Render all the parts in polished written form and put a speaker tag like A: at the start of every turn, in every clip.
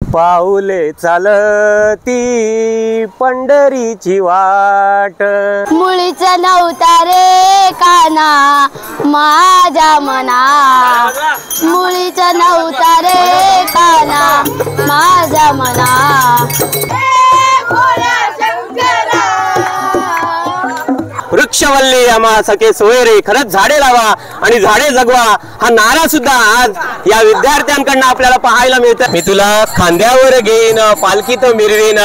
A: पाऊले चालती पंढरीची वाट,
B: मुळीच नव्हता रे काना माझ्या मना, मुळीच नव्हता रे काना माझ्या मना।
A: वृक्षवल्ली आम्हा सखे सोयरे, खरंच झाडे लावा आणि झाडे जगवा हा नारा सुद्धा आज या विद्यार्थ्यांकडून आपल्याला पाहायला मिळतं। मी तुला खांद्यावर घेईन पालखीत मिरवीन,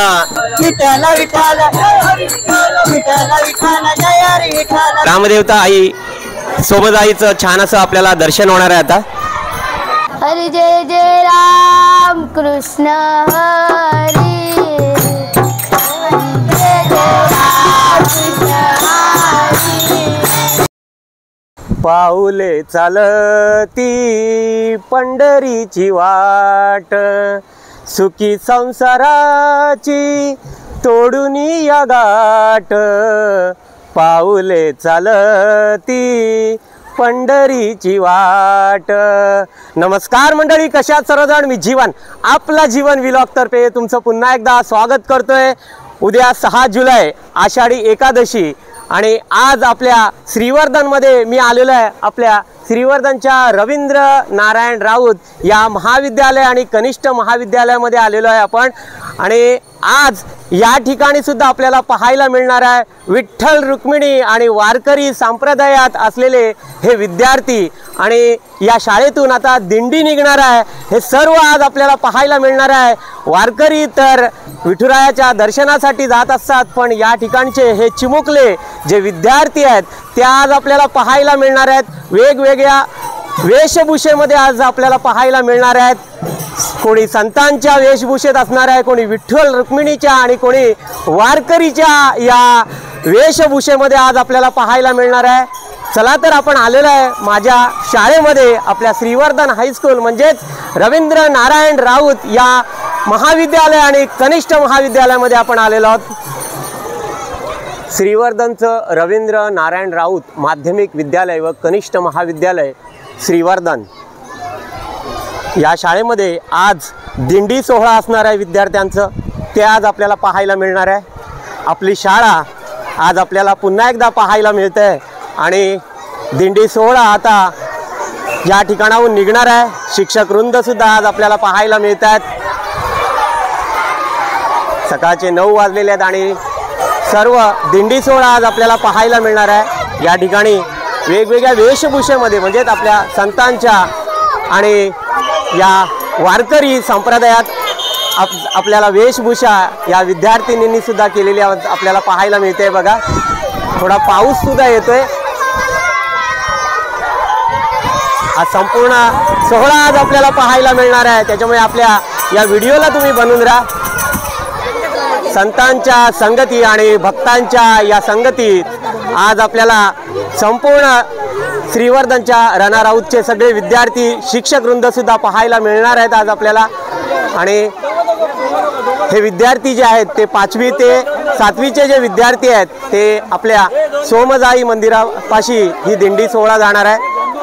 A: रामदेवता आई सोबत आईचं छान असं आपल्याला दर्शन होणार आहे आता।
B: हरी जय जय राम कृष्ण हरी, जय जय राम कृष्ण हरी।
A: पाऊले चालती पंढरीची वाट, सुखी संसाराची तोडून या गाठ, पाऊले चालती पंढरीची वाट। नमस्कार मंडळी, कशात सर्वजण? मी जीवन, आपला जीवन व्लॉग तर्फे तुमचं पुन्हा एकदा स्वागत करतोय। उद्या 6 जुलै आषाढी एकादशी आणि आज आपल्या श्रीवर्धनमध्ये मी आलेलो आहे। आपल्या श्रीवर्धनच्या रवींद्र नारायण राऊत या महाविद्यालय आणि कनिष्ठ महाविद्यालयामध्ये आलेलो आहे आपण। आणि आज या ठिकाणी सुद्धा आपल्याला पाहायला मिळणार आहे विठ्ठल रुक्मिणी आणि वारकरी संप्रदायात असलेले हे विद्यार्थी, आणि या शाळेतून आता दिंडी निघणार आहे। हे सर्व आज आपल्याला पाहायला मिळणार आहे। वारकरी तर विठुरायाच्या दर्शनासाठी जात असतात, पण या ठिकाणचे हे चिमुकले जे विद्यार्थी आहेत ते आज आपल्याला पाहायला मिळणार आहेत। वेगवेगळ्या वेशभूषेमध्ये आज आपल्याला पाहायला मिळणार आहेत। कोणी संतांच्या वेशभूषेत असणार आहे, कोणी विठ्ठल रुक्मिणीच्या आणि कोणी वारकरीच्या या वेशभूषेमध्ये आज आपल्याला पाहायला मिळणार आहे। चला तर आपण आलेलो आहे माझ्या शाळेमध्ये, आपल्या श्रीवर्धन हायस्कूल म्हणजेच रवींद्र नारायण राऊत या महाविद्यालय आणि कनिष्ठ महाविद्यालयामध्ये आपण आलेलो आहोत। श्रीवर्धनचं रवींद्र नारायण राऊत माध्यमिक विद्यालय व कनिष्ठ महाविद्यालय श्रीवर्धन या शाळेमध्ये आज दिंडी सोहळा असणार आहे विद्यार्थ्यांचं, ते आज आपल्याला पाहायला मिळणार आहे। आपली शाळा आज आपल्याला पुन्हा एकदा पाहायला मिळते आहे आणि दिंडी सोहळा आता या ठिकाणाहून निघणार आहे। शिक्षक वृंद सुद्धा आज आपल्याला पाहायला मिळत आहेत। सकाळचे 9 वाजलेले आहेत आणि सर्व दिंडी सोहळा आज आपल्याला पाहायला मिळणार आहे। या ठिकाणी वेगवेगळ्या वेशभूषेमध्ये म्हणजेच आपल्या संतांच्या आणि या वारकरी संप्रदायात आपल्याला वेशभूषा या विद्यार्थिनींनी सुद्धा केलेली आपल्याला पाहायला मिळते। बघा, थोडा पाऊस सुद्धा येतोय। हा संपूर्ण सोहळा आज आपल्याला पाहायला मिळणार आहे, त्याच्यामुळे आपल्या या व्हिडिओला तुम्ही बनवून राहा। संतांच्या संगती आणि भक्तांच्या या संगतीत आज आपल्याला संपूर्ण श्रीवर्धनच्या रणा राऊतचे सगळे विद्यार्थी शिक्षक वृंद सुद्धा पाहायला मिळणार आहेत आज आपल्याला। आणि हे विद्यार्थी जे आहेत ते 5वी ते 7वीचे जे विद्यार्थी आहेत ते आपल्या सोमजाई मंदिरापाशी ही दिंडी सोहळा जाणार आहे,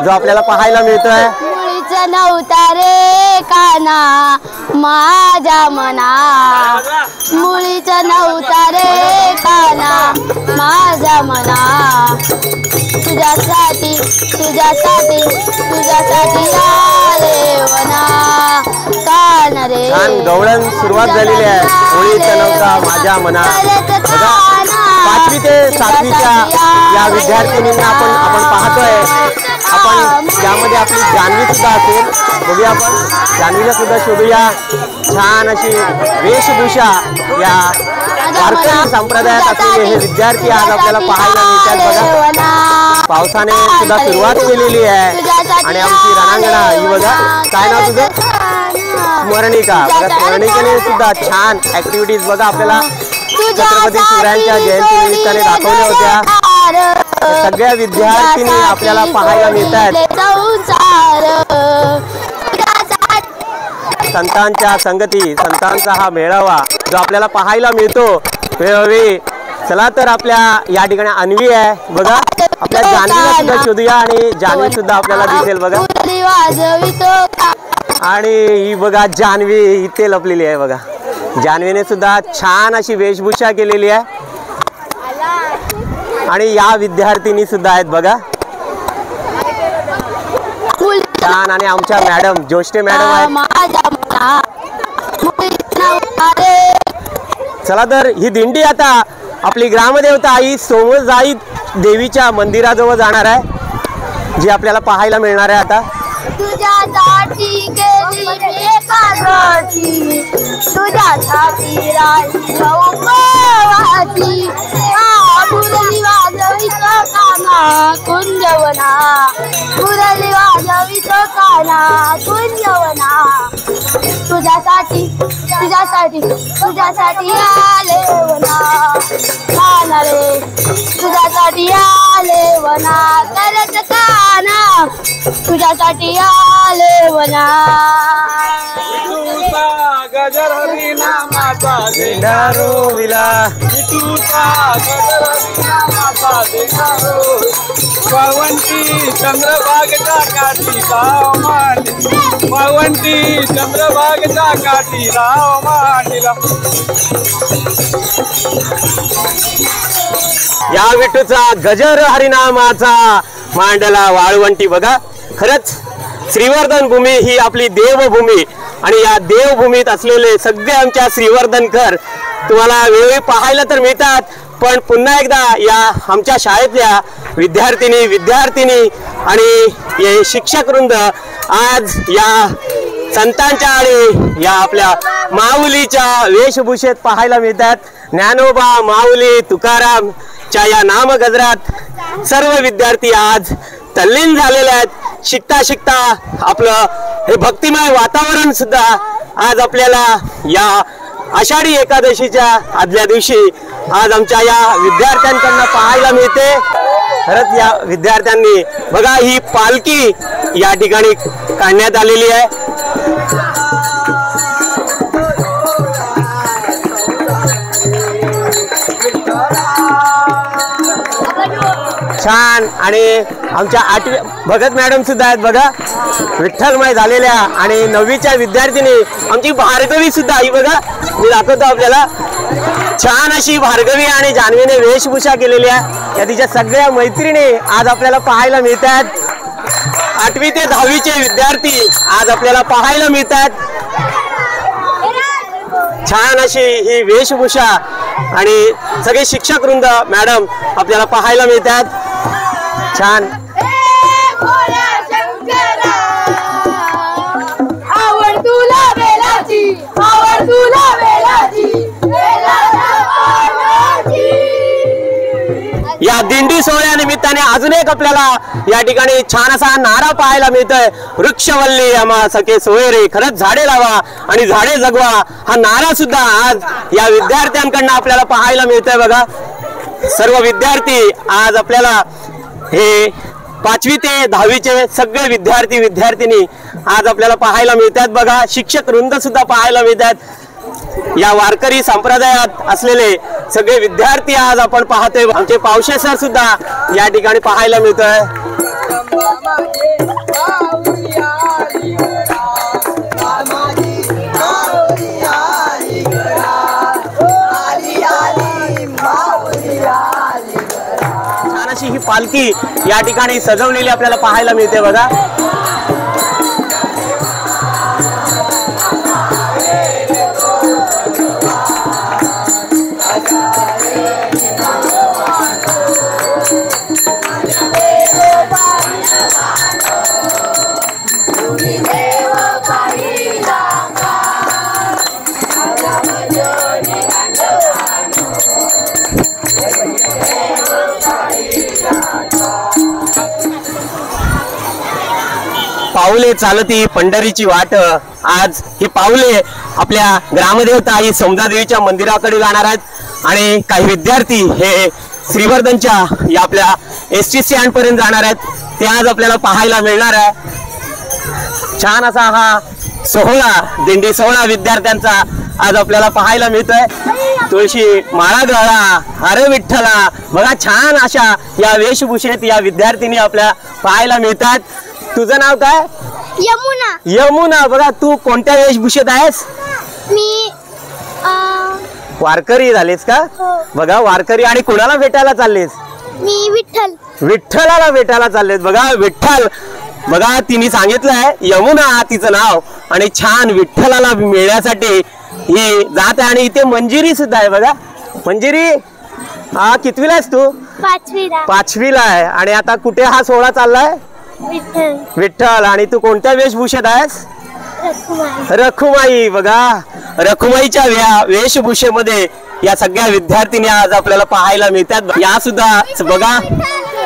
A: जो आपल्याला पाहायला मिळतोय।
B: मुळीच नव्हता रे काना माझ्या मना, मुळीच नव्हता रे काना माझ्या मना। तुझ्यासाठी तुझ्यासाठी तुझ्यासाठी रे वना कान रे।
A: छान गवळण सुरुवात झालेली आहे। मुळीच नव्हता माझ्या मना। 5वी ते 7वीच्या या विद्यार्थिनींना आपण पाहतोय। आपण यामध्ये आपली जान्हवी सुद्धा असेल, बघूया आपण जान्हवीला सुद्धा शोधूया। छान अशी वेशभूषा या वारकरी संप्रदायात असलेले हे विद्यार्थी आज आपल्याला पाहायला मिळतात। बघा, पावसाने सुद्धा सुरुवात केलेली आहे आणि आमची रणांगणा ही बघा, काय नाव तुझं? स्मरणिका। बघा, स्मरणिकेने सुद्धा छान ऍक्टिव्हिटीज बघा आपल्याला छत्रपती शिवरायांच्या जयंती निमित्ताने दाखवल्या होत्या। सगळ्या विद्यार्थिनी आपल्याला पाहायला मिळत आहेत। संतांच्या संगती, संतांचा हा मेळावा जो आपल्याला पाहायला मिळतो वेळोवेळी। चला तर आपल्या या ठिकाणी अन्वी आहे बघा, आपल्या जान्हवीला सुद्धा शोधूया आणि जान्हवी सुद्धा आपल्याला दिसेल बघा.
B: मुरली वाजवितो
A: आणि ही बघा जान्हवी इथे लपलेली आहे बघा. जान्हवीने सुद्धा छान अशी वेशभूषा केलेली आहे आणि या विद्यार्थिनी सुद्धा आहेत बघा छान. आणि आमच्या मॅडम जोष्टे मॅडम आहेत. चला तर ही दिंडी आता आपली ग्रामदेवता आई सोमजाई देवीच्या मंदिराजवळ जाणार आहे, जी आपल्याला पाहायला मिळणार आहे आता.
B: तुझ्यासाठी गेली एकादशी, तुझ्यासाठी राहिली उपवासी, मुरली वाजवितो काना कुंजवना, मुरली वाजवितो काना कुंजवना. तुझ्यासाठी तुझ्यासाठी तुझ्यासाठी आले वना काना रे, तुझ्यासाठी आले वना करत काना, तुझ्यासाठी आले वना.
C: गजर हरिनामाचा
A: झेंडा रोविला,
C: विठूचा गजर हरिनामाचा झेंडा रोविला. वाळवंटी चंद्रभागेचा काठी राव मांडली, वाळवंटी चंद्रभागेचा काठी राव मांडला.
A: या विठूचा गजर हरिनामाचा मांडला वाळवंटी. बघा खरंच श्रीवर्धन भूमी ही आपली देवभूमी आणि या देवभूमीत असलेले सगळे आमच्या श्रीवर्धनकर तुम्हाला वेळोवेळी पाहायला तर मिळतात, पण पुन्हा एकदा या आमच्या शाळेतल्या विद्यार्थिनी आणि हे शिक्षक वृंद आज या संतांच्या आणि या आपल्या माऊलीच्या वेशभूषेत पाहायला मिळतात. ज्ञानोबा माऊली तुकारामच्या या नामगजरात सर्व विद्यार्थी आज तल्लीन झालेले आहेत. शिकता शिकता आपलं हे भक्तिमय वातावरण सुद्धा आज आपल्याला या आषाढी एकादशीच्या आदल्या दिवशी आज आमच्या या विद्यार्थ्यांकडून पाहायला मिळते. खरंच या विद्यार्थ्यांनी बघा ही पालखी या ठिकाणी काढण्यात आलेली आहे. छान. आणि आमच्या 8वी भगत मॅडम सुद्धा आहेत बघा, विठ्ठलमय झालेल्या. आणि 9वीच्या विद्यार्थिनी आमची भार्गवी सुद्धा ही बघा, मी दाखवतो आपल्याला. छान अशी भार्गवी आणि जान्हवीने वेशभूषा केलेली आहे. या तिच्या सगळ्या मैत्रिणी आज आपल्याला पाहायला मिळतात. 8वी ते 10वीचे विद्यार्थी आज आपल्याला पाहायला मिळतात. छान अशी ही वेशभूषा आणि सगळे शिक्षक वृंद मॅडम आपल्याला पाहायला मिळतात. छान.
B: आवड तुला बेलाची, आवड तुला बेलाची,
A: या दिंडी सोहळ्यानिमित्ताने अजून एक आपल्याला या ठिकाणी छान असा नारा पाहायला मिळतोय. वृक्षवल्ली आम्हा सखे सोयरे, खरंच झाडे लावा आणि झाडे जगवा हा नारा सुद्धा आज या विद्यार्थ्यांकडनं आपल्याला पाहायला मिळतोय. बघा सर्व विद्यार्थी आज आपल्याला हे 5वी ते 10वीचे सगळे विद्यार्थिनी आज आपल्याला पाहायला मिळतात. बघा शिक्षक वृंद सुद्धा पाहायला मिळतात. या वारकरी संप्रदायात असलेले सगळे विद्यार्थी आज आपण पाहतोय. आमचे पावशे सर सुद्धा या ठिकाणी पाहायला मिळतोय. छान अशी ही पालखी या ठिकाणी सजवलेली आपल्याला पाहायला मिळते. बघा पाऊले चालती पंढरीची वाट. आज हे पाऊले आपल्या ग्रामदेवता आई समजादेवीच्या मंदिराकडे जाणार आहेत आणि काही विद्यार्थी हे श्रीवर्धनच्या या आपल्या ST स्टँड पर्यंत जाणार आहेत. ते आज आपल्याला पाहायला मिळणार आहे. छान असा हा सोहळा, दिंडी सोहळा विद्यार्थ्यांचा आज आपल्याला पाहायला मिळतोय. तुळशी माळा गळा, अरे विठ्ठला. बघा छान अशा या वेशभूषेत या विद्यार्थिनी आपल्या पाहायला मिळतात. तुझं नाव काय?
B: यमुना.
A: यमुना. बघा तू कोणत्या वेशभूषेत आहेस?
B: मी
A: वारकरी झालेस का?
B: हो.
A: बघा वारकरी. आणि कुणाला भेटायला चाललेस?
B: मी विठ्ठल.
A: विठ्ठलाला भेटायला चाललेत. बघा विठ्ठल. बघा तिने सांगितलंय यमुना तिचं नाव, आणि छान विठ्ठलाला मिळण्यासाठी ही जात आहे. आणि इथे मंजिरी सुद्धा आहे. बघा मंजिरी, हा कितवीला आहेस तू?
B: 5वीला.
A: 5वीला आहे. आणि आता कुठे हा सोहळा चाललाय?
B: विठ्ठल.
A: विठ्ठल. आणि तू कोणत्या वेशभूषेत आहेस?
B: रखुमाई.
A: रखुमाई. बघा रखुमाईच्या वेशभूषेमध्ये या सगळ्या विद्यार्थिनी आज आपल्याला पाहायला मिळतात. या सुद्धा बघा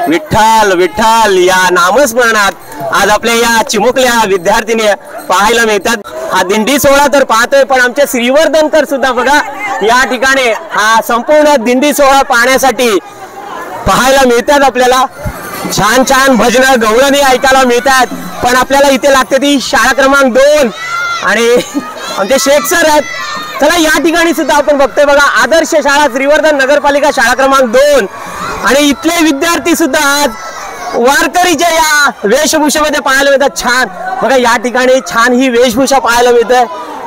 A: विठ्ठल विठ्ठल या नामस्मरणात आज आपल्या या चिमुकल्या विद्यार्थिनी पाहायला मिळतात. हा दिंडी सोहळा तर पाहतोय, पण आमचे श्रीवर्धनकर सुद्धा बघा या ठिकाणी हा संपूर्ण दिंडी सोहळा पाहण्यासाठी पाहायला मिळतात. आपल्याला छान छान भजनं गवळणी ऐकायला मिळतात. पण आपल्याला इथे लागते ती शाळा क्रमांक 2 आणि आमचे शेख सर आहेत. चला या ठिकाणी सुद्धा आपण बघतोय बघा आदर्श शाळा श्रीवर्धन नगरपालिका शाळा क्रमांक 2 आणि इथले विद्यार्थी सुद्धा आज वारकरीच्या या वेशभूषेमध्ये पाहायला मिळतात. छान बघा या ठिकाणी छान ही वेशभूषा पाहायला मिळते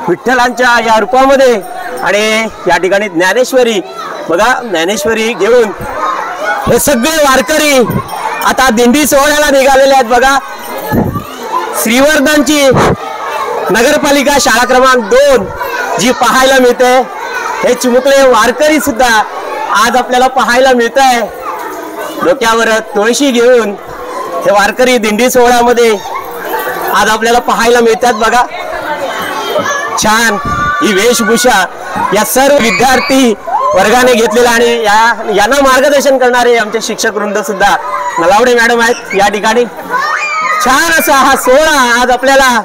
A: विठ्ठलांच्या या रूपामध्ये. आणि या ठिकाणी ज्ञानेश्वरी, बघा ज्ञानेश्वरी घेऊन हे सगळे वारकरी आता दिंडी सोहळ्याला निघालेले आहेत. बघा श्रीवर्धनची नगरपालिका शाळा क्रमांक 2 जी पाहायला मिळते, हे चिमुकले वारकरी सुद्धा आज आपल्याला पाहायला मिळत आहे. डोक्यावर तुळशी घेऊन हे वारकरी दिंडी सोहळ्यामध्ये आज आपल्याला पाहायला मिळतात. बघा छान ही वेशभूषा या सर्व विद्यार्थी वर्गाने घेतलेला. आणि यांना मार्गदर्शन करणारे आमचे शिक्षक वृंद सुद्धा नलावडे मॅडम आहेत या ठिकाणी. छान असा हा सोहळा आज आपल्याला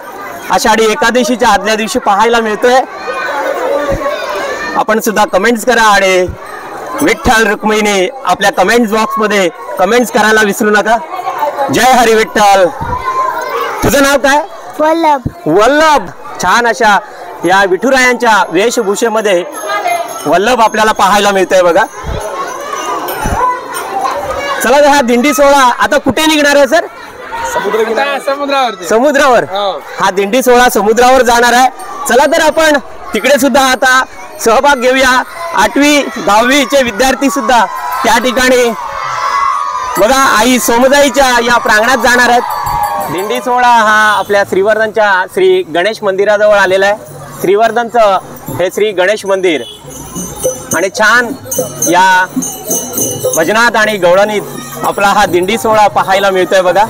A: आषाढी एकादशीच्या आदल्या दिवशी पाहायला मिळतोय. आपण सुद्धा कमेंट्स करा आणि विठ्ठल रुक्मिणी आपल्या कमेंट्स बॉक्स मध्ये कमेंट्स करायला विसरू नका. जय हरी विठ्ठल. तुझं नाव काय?
B: वल्लभ.
A: वल्लभ. छान अशा या विठुरायांच्या वेशभूषेमध्ये वल्लभ आपल्याला पाहायला मिळतोय. बघा चला हा दिंडी सोहळा आता कुठे निघणार आहे सर? समुद्रावर. हा दिंडी सोहळा समुद्रावर जाणार आहे. चला तर आपण तिकडे सुद्धा आता सहभाग घेऊया. 8वी 10वीचे विद्यार्थी सुद्धा त्या ठिकाणी बघा आई सोमजाईच्या या प्रांगणात जाणार आहेत. दिंडी सोहळा हा आपल्या श्रीवर्धनच्या श्री गणेश मंदिराजवळ आलेला आहे. श्रीवर्धनचं हे श्री गणेश मंदिर आणि छान या भजनात आणि गवळणीत आपला हा दिंडी सोहळा पाहायला मिळतोय. बघा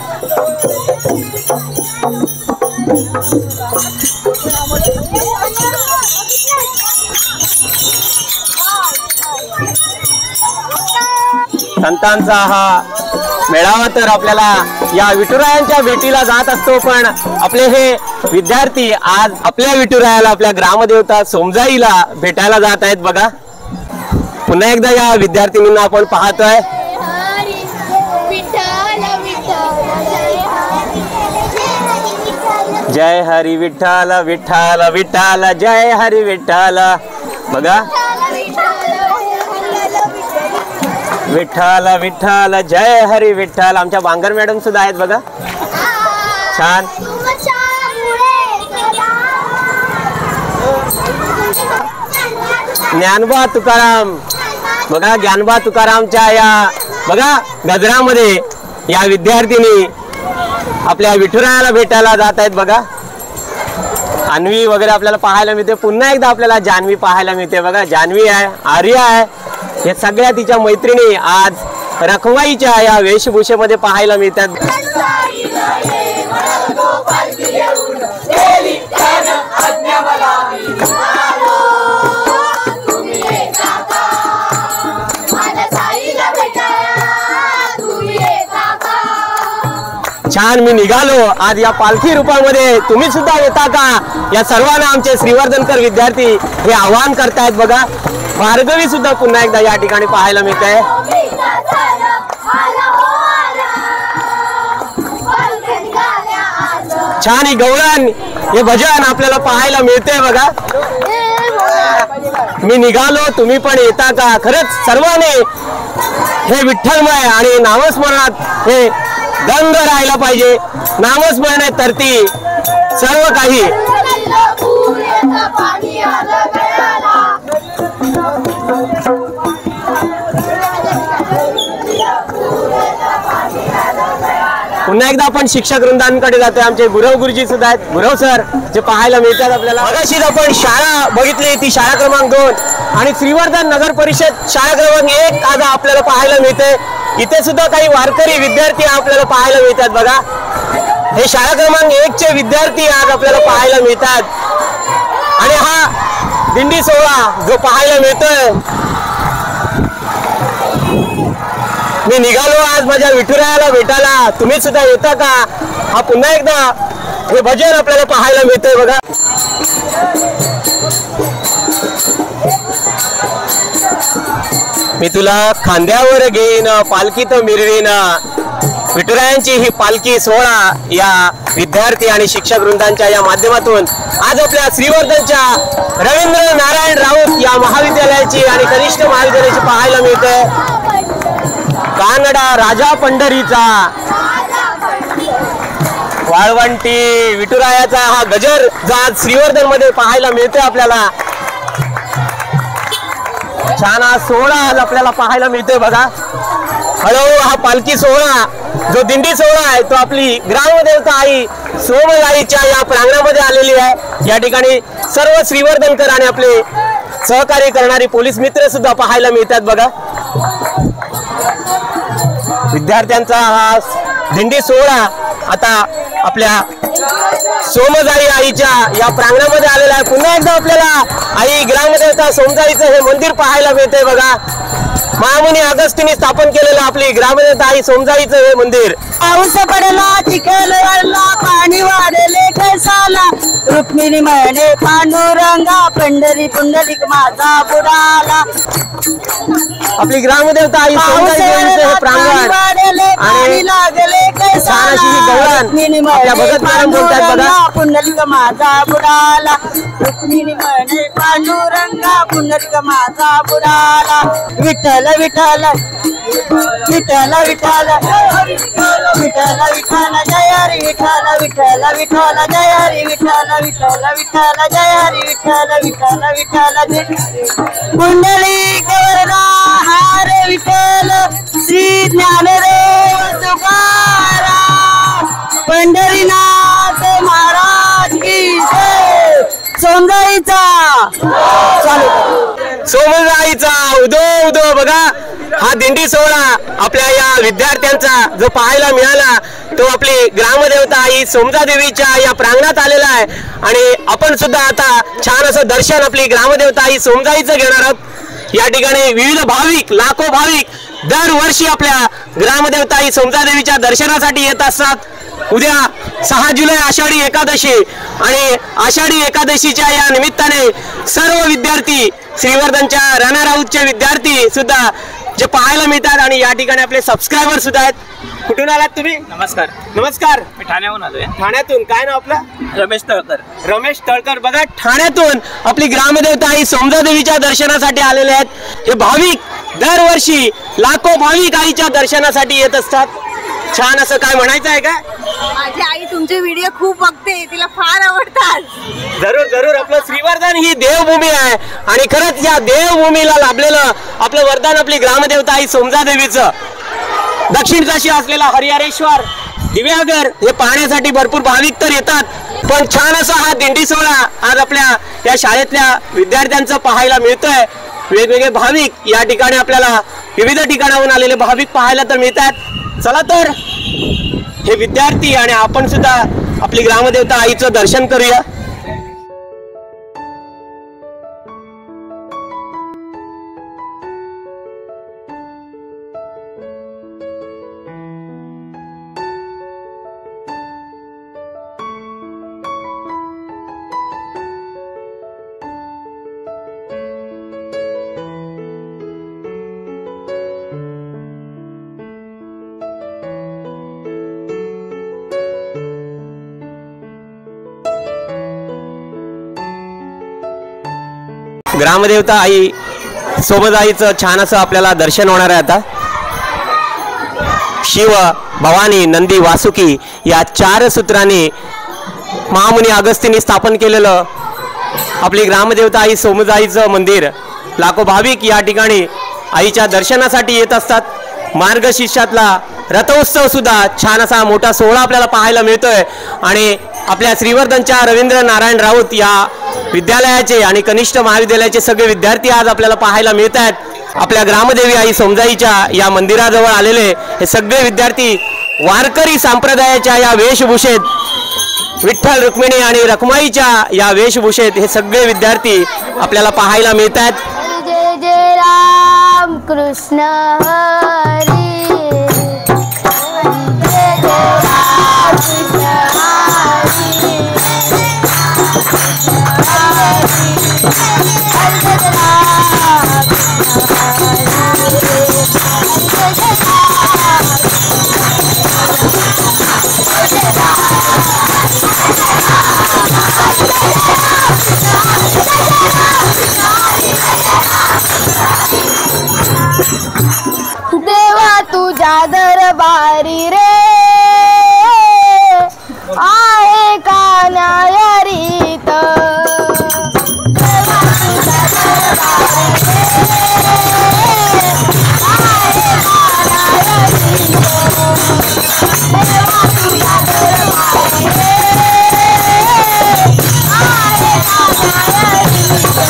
A: संतांचा हा मेळावा तर आपल्याला या विठुरायांच्या भेटीला जात असतो, पण आपले हे विद्यार्थी आज आपल्या विठुरायाला आपल्या ग्रामदेवता सोमजाईला भेटायला जात आहेत. बघा पुन्हा एकदा या विद्यार्थिनींना आपण पाहतोय. जय हरी विठ्ठल विठ्ठल विठ्ठल जय हरी विठ्ठल. बघा विठ्ठल विठ्ठल जय हरी विठ्ठल. आमच्या बांगर मॅडम सुद्धा आहेत. बघा छान. ज्ञानबा तुकाराम. बघा ज्ञानबा तुकारामच्या या बघा गजरामध्ये या विद्यार्थिनी आपल्या विठुरायाला भेटायला जात आहेत. बघा अन्वी वगैरे आपल्याला पाहायला मिळते. पुन्हा एकदा आपल्याला जान्हवी पाहायला मिळते. बघा जान्हवी आहे, आर्या आहे, हे सगळ्या तिच्या मैत्रिणी आज रखुमाईच्या या वेशभूषेमध्ये पाहायला मिळतात. छान मी निघालो आज या पालखी रूपामध्ये, तुम्ही सुद्धा येता का? या सर्वांना आमचे श्रीवर्धनकर विद्यार्थी हे आवाहन करतायत. बघा भार्गवी सुद्धा पुन्हा एकदा या ठिकाणी पाहायला मिळत आहे. छान ही गवळण हे भजन आपल्याला पाहायला मिळते. बघा मी निघालो तुम्ही पण येता का. खरंच सर्वांनी हे विठ्ठलमय आणि नामस्मरणात हे दंग राहायला पाहिजे. नामस्मरणे तरती सर्व काही. पुन्हा एकदा आपण शिक्षक वृंदांकडे जातोय. आमचे गुरव गुरुजी सुद्धा आहेत. गुरव सर जे पाहायला मिळतात आपल्याला. मगाशीच आपण शाळा बघितली, ती शाळा क्रमांक 2 आणि श्रीवर्धन नगर परिषद शाळा क्रमांक 1 आज आपल्याला पाहायला मिळते. इथे सुद्धा काही वारकरी विद्यार्थी आपल्याला पाहायला मिळतात बघा. हे शाळा क्रमांक 1 चे विद्यार्थी आज आपल्याला पाहायला मिळतात. आणि हा दिंडी सोहळा जो पाहायला मिळतोय. मी निघालो आज माझ्या विठुरायाला भेटायला, तुम्ही सुद्धा येता का. हा पुन्हा एकदा हे भजन आपल्याला पाहायला मिळतंय बघा. मी तुला खांद्यावर घेईन पालखीत मिरवीन. विठुरायांची ही पालखी सोहळा या विद्यार्थी आणि शिक्षक वृंदांच्या या माध्यमातून आज आपल्या श्रीवर्धनच्या रवींद्र नारायण राऊत या महाविद्यालयाची आणि कनिष्ठ महाविद्यालयाची पाहायला मिळते. कानडा राजा पंढरीचा वाळवंटी विठुरायाचा हा गजर जो आज श्रीवर्धन मध्ये पाहायला मिळतोय आपल्याला. छान हा सोहळा आज आपल्याला पाहायला मिळतोय बघा. हळूहळू हा पालखी सोहळा जो दिंडी सोहळा आहे तो आपली ग्रामदेवता आई सोमगाईच्या या प्रांगणामध्ये आलेली आहे. या ठिकाणी सर्व श्रीवर्धनकर आणि आपले सहकार्य करणारे पोलीस मित्र सुद्धा पाहायला मिळतात बघा. विद्यार्थ्यांचा हा दिंडी सोहळा आता आपल्या सोमजाई आईच्या या प्रांगणामध्ये आलेला आहे. पुन्हा एकदा आपल्याला आई ग्रामदेवता सोमजाईचं हे मंदिर पाहायला मिळतंय बघा. महामुनी अगस्तीने स्थापन केलेलं आपली ग्रामदेवता आई सोमजाईचं हे मंदिर.
D: पाऊस पडला चिखल वाढला पाणी वाढले कैसाला रुक्मिणी म्हणे पांडुरंगा पंढरी पुंडलिक माझा बुडाला.
A: आपली ग्रामदेवता आई सोमजाईचं हे प्रांगण आणि छान अशी ही गवळण आपल्या भगत मॅडम बोलतात बघा.
D: पुंडलिक माझा बुडाला रुक्मिणी म्हणे पांडुरंगा पुंडलिक माझा बुडाला. विठ्ठल विठ्ठल विठ्ठल विठ्ठल विठ्ठल विठ्ठल जय हरी विठ्ठल विठ्ठल विठ्ठल जय हरी विठ्ठल विठ्ठल विठ्ठल जय हरी विठ्ठल विठ्ठल विठ्ठल पुंडलिक वरदा हार विठ्ठल श्री ज्ञानदेव तुकाराम पंढरीनाथ महाराज की जय. सोमजाईचा
A: सोमजाईचा उदो उदो बघा. हा दिंडी सोहळा आपल्या या विद्यार्थ्यांचा जो पाहायला मिळाला तो आपली ग्रामदेवता आई सोमजा देवीच्या या प्रांगणात आलेला आहे. आणि आपण सुद्धा आता छान असं दर्शन आपली ग्रामदेवता आई सोमजाईचं घेणार आहोत. या ठिकाणी विविध भाविक लाखो भाविक दरवर्षी आपल्या ग्रामदेवता आई सोमजा देवीच्या दर्शनासाठी येत असतात. उद्या 6 जुलै आषाढी एकादशी आणि आषाढी एकादशीच्या या निमित्ताने सर्व विद्यार्थी श्रीवर्धनच्या राणा राऊतचे विद्यार्थी सुद्धा जे पाहायला मिळतात. आणि या ठिकाणी आपले सबस्क्रायबर सुद्धा आहेत. कुठून आलात तुम्ही?
C: नमस्कार.
A: नमस्कार.
C: मी ठाण्याहून आलोय.
A: ठाण्यातून. काय नाव आपलं?
C: रमेश तळकर.
A: रमेश तळकर बघा. ठाण्यातून आपली ग्रामदेवता आई सोमजा देवीच्या दर्शनासाठी आलेले आहेत. हे भाविक दरवर्षी लाखो भाविक आईच्या दर्शनासाठी येत असतात. छान असं काय म्हणायचं आहे का?
D: माझी आई तुमचे व्हिडिओ खूप बघते, तिला फार आवडतात.
A: जरूर जरूर. आपलं श्रीवर्धन ही देवभूमी आहे आणि खरंच या देवभूमीला लाभलेलं आपलं वरदान आपली ग्रामदेवता आई सोमजा देवीचं. दक्षिण काशी असलेला हरिहरेश्वर दिव्यागर हे पाहण्यासाठी भरपूर भाविक तर येतात. पण छान असा हा दिंडी सोहळा आज आपल्या या शाळेतल्या विद्यार्थ्यांचं पाहायला मिळतोय. वेगवेगळे भाविक या ठिकाणी आपल्याला विविध ठिकाणाहून आलेले भाविक पाहायला तर मिळतात. चला तर हे विद्यार्थी आणि आपण सुद्धा आपली ग्रामदेवता आईचं दर्शन करूया. ग्रामदेवता आई सोमजाईचं छान असं आपल्याला दर्शन होणार आहे आता। शिव भवानी नंदी वासुकी या 4 सूत्रांनी महामुनी अगस्तींनी स्थापन केलेलं आपली ग्रामदेवता आई सोमजाईचं मंदिर। लाखो भाविक या ठिकाणी आईच्या दर्शनासाठी येत असतात। मार्गशीर्षातला रथोत्सव सुद्धा छान असा मोठा सोहळा आपल्याला पाहायला मिळतोय आणि आपल्या श्रीवर्धनच्या रवींद्र नारायण राऊत या विद्यालयाचे आणि कनिष्ठ महाविद्यालयाचे सगळे विद्यार्थी आज आपल्याला पाहायला मिळत आहेत। आपल्या ग्रामदेवी आई सोमजाईच्या या मंदिराजवळ आलेले हे सगळे विद्यार्थी वारकरी संप्रदायाच्या या वेशभूषेत विठ्ठल रुक्मिणी आणि रखुमाईच्या या वेशभूषेत हे सगळे विद्यार्थी आपल्याला पाहायला मिळत आहेत।
B: जय जय राम कृष्ण हरी जय जय राम कृष्ण हरी देवा तुझ्या दरबारी रे आहे का न्यायरीत देवा तुझ्या दरबारी रे आहे का न्यायरीत देवा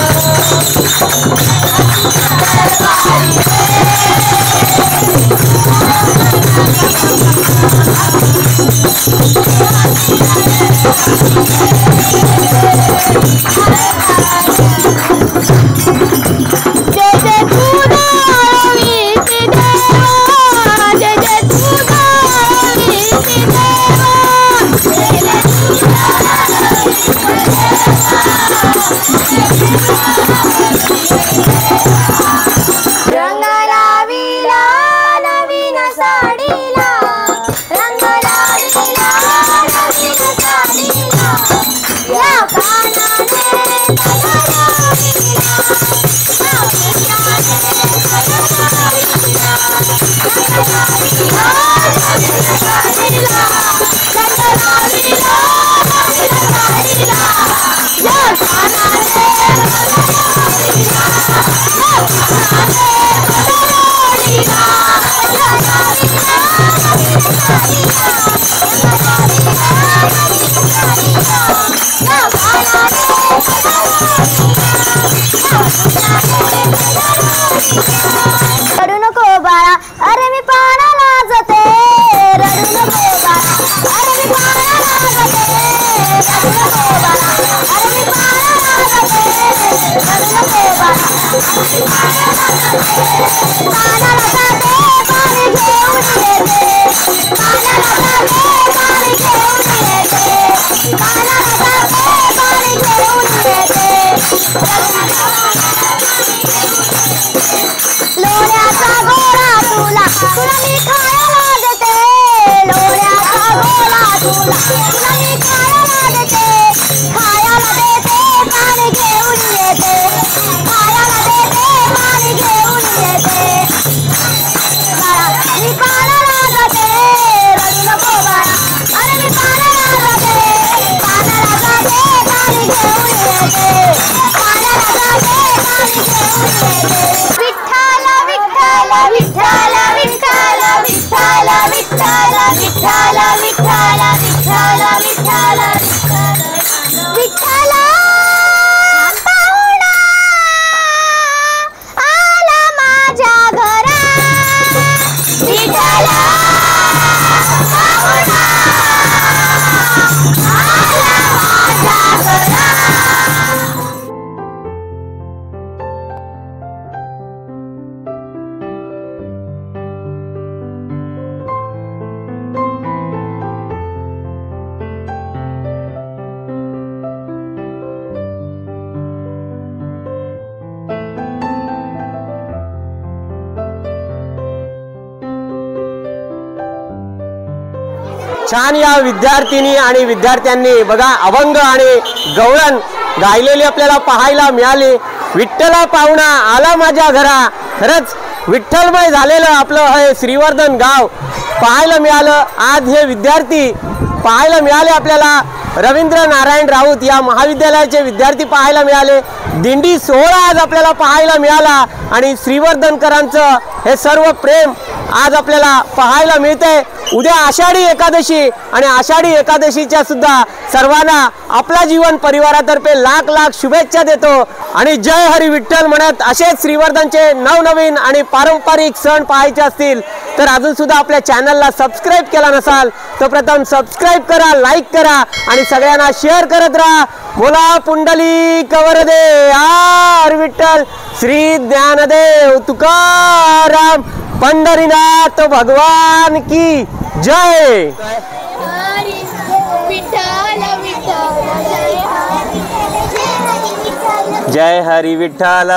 B: तुझ्या दरबारी रे आहे का रडू नको बाळा अरे मी पाण्याला जाते रडू नको बाळा अरे मी पाण्याला जाते रडू नको बाळा अरे मी पाण्याला जाते रडू नको बाळा पाण्याला जाते पाणी घेऊन येते पाण्याला जाते पाणी घेऊन येते पाण्याला जाते पाणी घेऊन येते लोण्याचा गोळा तुला तुला मी खायला देते लोण्याचा गोळा तुला तुला मी खायला देते पाणी घेऊन येते खायला देते पाणी घेऊन येते बाळा मी पाण्याला जाते रडू नको बाळा अरे मी पाण्याला जाते पाणी घेऊन येते पाण्याला जाते पाणी घेऊन येते विठ्ठल विठ्ठल विठ्ठल विठ्ठल विठ्ठल विठ्ठल विठ्ठल विठ्ठल विठ्ठल विठ्ठल विठ्ठल पाहुणा आला माझ्या घरा विठ्ठल पाहुणा आला माझ्या घरा
A: छान या विद्यार्थिनी आणि विद्यार्थ्यांनी बघा अभंग आणि गवळण गायलेली आपल्याला पाहायला मिळाली। विठ्ठला पाहुणा आला माझ्या घरा. खरंच विठ्ठलमय झालेलं आपलं हे श्रीवर्धन गाव पाहायला मिळालं. आज हे विद्यार्थी पाहायला मिळाले आपल्याला. रवींद्र नारायण राऊत या महाविद्यालयाचे विद्यार्थी पाहायला मिळाले. दिंडी सोहळा आज आपल्याला पाहायला मिळाला आणि श्रीवर्धनकरांचं हे सर्व प्रेम आज आपल्याला पाहायला मिळतंय. उद्या आषाढी एकादशी आणि आषाढी एकादशीच्या सुद्धा सर्वांना आपला जीवन परिवारातर्फे लाख लाख शुभेच्छा देतो आणि जय हरी विठ्ठल म्हणत असेच श्रीवर्धनचे नवनवीन आणि पारंपरिक सण पाहायचे असतील तर अजून सुद्धा आपल्या चॅनलला सबस्क्राईब केला नसाल तर प्रथम सबस्क्राईब करा, लाईक करा आणि सगळ्यांना शेअर करत राहा. बोला पुंडलिक वरदे हर विठ्ठल श्री ज्ञानदेव तुकाराम पंढरीनाथ भगवान की जय. जय हरी विठ्ठल.